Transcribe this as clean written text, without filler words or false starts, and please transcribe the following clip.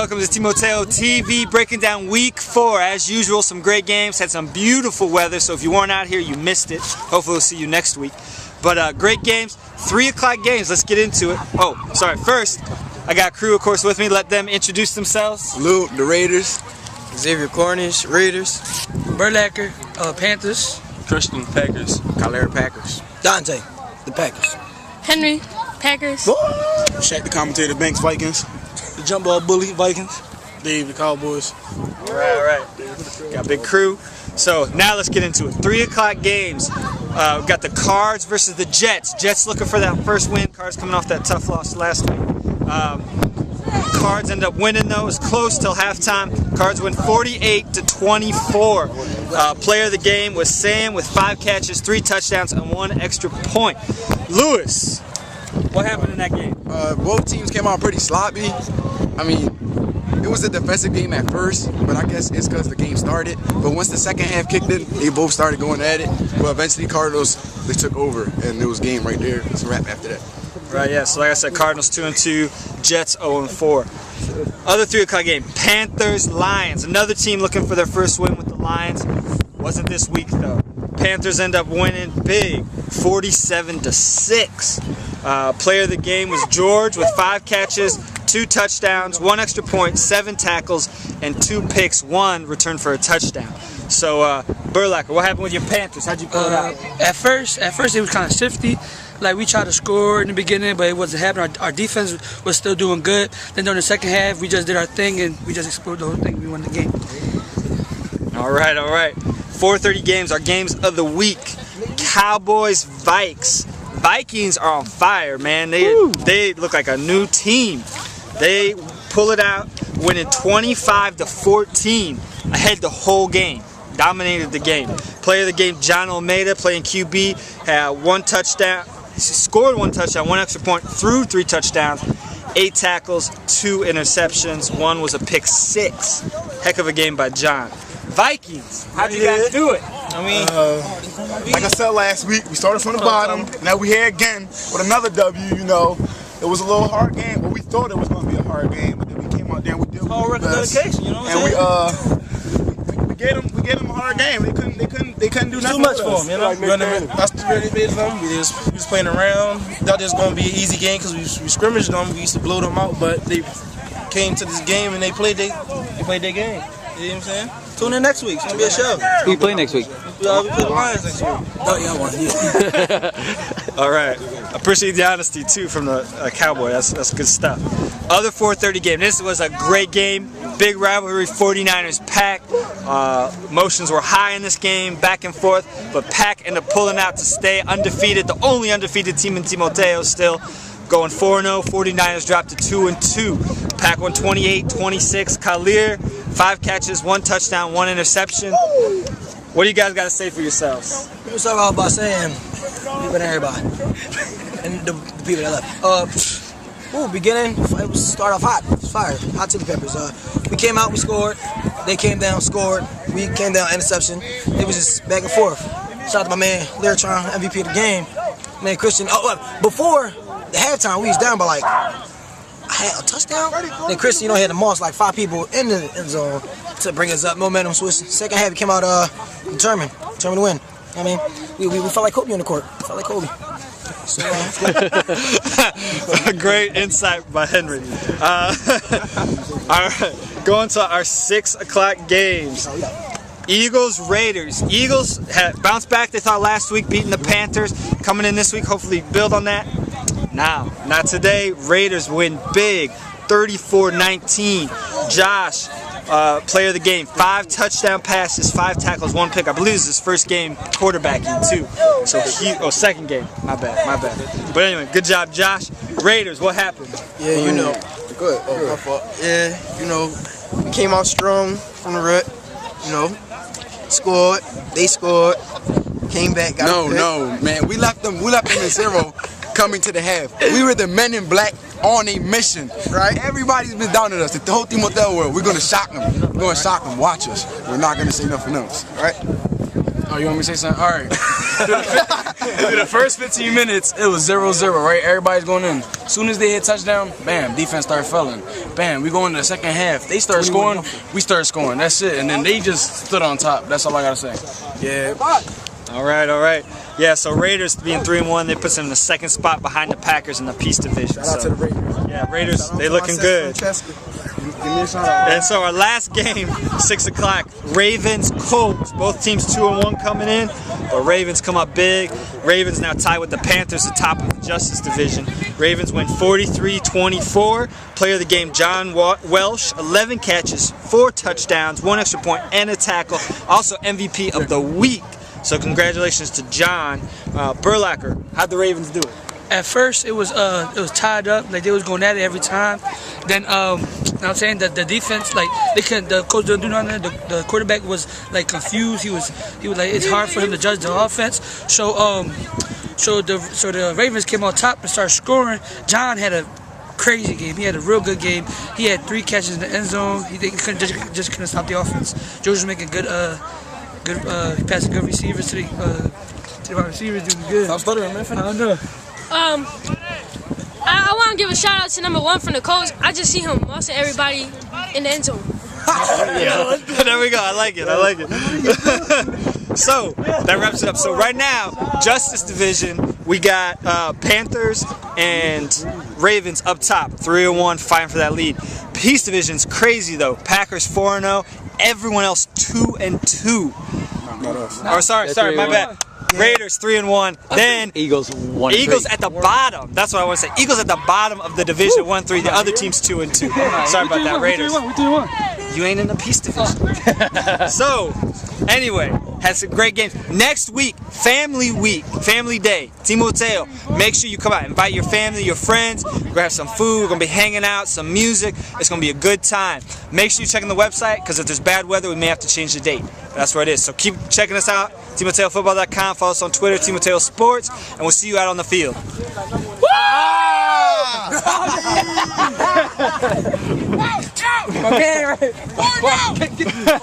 welcome to Timoteo TV, breaking down week 4. As usual, some great games, had some beautiful weather, so if you weren't out here, you missed it. Hopefully we'll see you next week. But great games, 3 o'clock games, let's get into it. Oh, sorry, first, I got crew, of course, with me. Let them introduce themselves. Luke, the Raiders. Xavier Cornish, Raiders. Burlacker, Panthers. Christian, Packers. Calera, Packers. Dante, the Packers. Henry, Packers. Shaq, the commentator, Banks, Vikings. The jump ball bully, Vikings. Dave, the Cowboys. All right. Got a big crew. So now let's get into it. 3 o'clock games. We've got the Cards versus the Jets. Jets looking for that first win. Cards coming off that tough loss last week. Cards end up winning though. It was close till halftime. Cards win 48-24. Player of the game was Sam with 5 catches, 3 touchdowns, and 1 extra point. Lewis, what happened in that game? Both teams came out pretty sloppy. I mean, it was a defensive game at first, but I guess it's because the game started. But once the second half kicked in, they both started going at it. But eventually Cardinals, they took over, and it was game right there. It's a wrap after that. Right, yeah, so like I said, Cardinals 2-2, Jets 0-4. Other 3 o'clock game, Panthers, Lions. Another team looking for their first win with the Lions. Wasn't this week though. Panthers end up winning big, 47-6. Player of the game was George with 5 catches, 2 touchdowns, 1 extra point, 7 tackles, and 2 picks, 1 returned for a touchdown. So, Burlacker, what happened with your Panthers? How'd you pull it out? At first it was kind of shifty. Like, we tried to score in the beginning, but it wasn't happening. Our defense was still doing good. Then during the second half, we just did our thing, and we just exploded the whole thing. We won the game. All right. 4:30 games, our games of the week. Cowboys, Vikes. Vikings are on fire, man. They look like a new team. They pull it out, winning 25-14, ahead the whole game. Dominated the game. Player of the game, John Almeida, playing QB, had 1 touchdown. He scored 1 touchdown, 1 extra point, threw 3 touchdowns, 8 tackles, 2 interceptions. 1 was a pick 6. Heck of a game by John. Vikings, how'd you guys do it? I mean, like I said last week, we started from the bottom. Now we here again with another W. You know, it was a little hard game, but we thought it was going to be a hard game. But then we came out there and we did what we did best. You know what I'm saying? We gave them a hard game. They couldn't do nothing. Too much for them, you know. That's the really big them. We was playing around. Thought it was gonna be an easy game because we scrimmaged them. We used to blow them out, but they came to this game and they played their game. You know what I'm saying? Tune in next week. It's gonna be a show. Who you play next week? We play the Lions next week. Oh yeah, I won. Yeah. All right. Appreciate the honesty too from the Cowboy. That's good stuff. Other 4:30 game. This was a great game. Big rivalry. 49ers Pack. Emotions were high in this game, back and forth. But Pack ended up pulling out to stay undefeated. The only undefeated team in Timoteo still. Going 4-0. 49ers dropped to 2-2. Pack won 28-26. Kalir, 5 catches, 1 touchdown, 1 interception. What do you guys got to say for yourselves? What's all about saying? People and everybody, and the people that left. Beginning, it was start off hot. It was fire, hot chili peppers. We came out, we scored. They came down, scored. We came down, interception. It was just back and forth. Shout out to my man Lyritron, MVP of the game. Man, Christian. Before the halftime, we was down by like a touchdown. Then Christian, he had to moss like 5 people in the end zone to bring us up. Momentum switch. Second half, we came out determined to win. I mean, we felt like Kobe on the court. Felt like Kobe. So, great insight by Henry. All right, going to our 6 o'clock games. Eagles, Raiders. Eagles had bounced back, they thought, last week, beating the Panthers. Coming in this week, hopefully build on that. Now, not today. Raiders win big, 34-19. Josh, player of the game, 5 touchdown passes, 5 tackles, 1 pick. I believe this is his first game quarterbacking too. So second game. My bad. But anyway, good job, Josh. Raiders, what happened? Yeah, you know. Good. Oh, my fault. Yeah, you know, we came out strong from the rut. You know, scored. They scored. Came back. No, man. We left them in 0 coming to the half. We were the men in black on a mission, right? Everybody's been down at us. The whole Timoteo world. We're gonna shock them. We're gonna shock them. Watch us. We're not gonna say nothing else, all right? Oh, you want me to say something? All right. Through the first 15 minutes, it was 0-0, right? Everybody's going in. As soon as they hit touchdown, bam, defense started falling. Bam, we go into the second half. They start scoring, we start scoring. That's it. And then they just stood on top. That's all I got to say. Yeah. All right. Yeah, so Raiders being 3-1, they put them in the second spot behind the Packers in the Peace Division. Shout out to the Raiders. Yeah, Raiders, they looking good. Give me a shout out. And so our last game, 6 o'clock, Ravens, Colts. Both teams 2-1 coming in, but Ravens come up big. Ravens now tied with the Panthers at the top of the Justice Division. Ravens win 43-24. Player of the game, John Welsh, 11 catches, 4 touchdowns, 1 extra point, and a tackle. Also MVP of the week. So congratulations to John. Burlacker, how'd the Ravens do it? At first, it was tied up, like they was going at it every time. Then, you know what I'm saying, the defense, like the coach didn't do nothing. The quarterback was like confused. He was like, it's hard for him to judge the offense. So the Ravens came on top and started scoring. John had a crazy game. He had a real good game. He had 3 catches in the end zone. He just couldn't stop the offense. George was making good passing good receivers to the wide receivers, doing good. Stop stuttering, man. I don't know. I want to give a shout out to number 1 from the coach. I just see him muscle everybody in the end zone. Yeah. There we go. I like it. So that wraps it up. So right now, Justice Division, we got Panthers and Ravens up top, 3-1, fighting for that lead. Peace Division's crazy though. Packers 4-0. Everyone else 2-2. Or sorry, my bad. Raiders 3-1. Then Eagles 1-3. Eagles at the bottom. That's what I want to say. Eagles at the bottom of the division 1-3. The other team's 2-2. Sorry about that, Raiders. You ain't in the Peace Division. So, anyway, had some great games. Next week, Family Day. Timoteo, make sure you come out. Invite your family, your friends. We're gonna have some food. We're gonna be hanging out, some music. It's gonna be a good time. Make sure you check on the website because if there's bad weather, we may have to change the date. That's where it is. So keep checking us out. TimoteoFootball.com. Follow us on Twitter, Timoteo Sports, and we'll see you out on the field. Okay, right.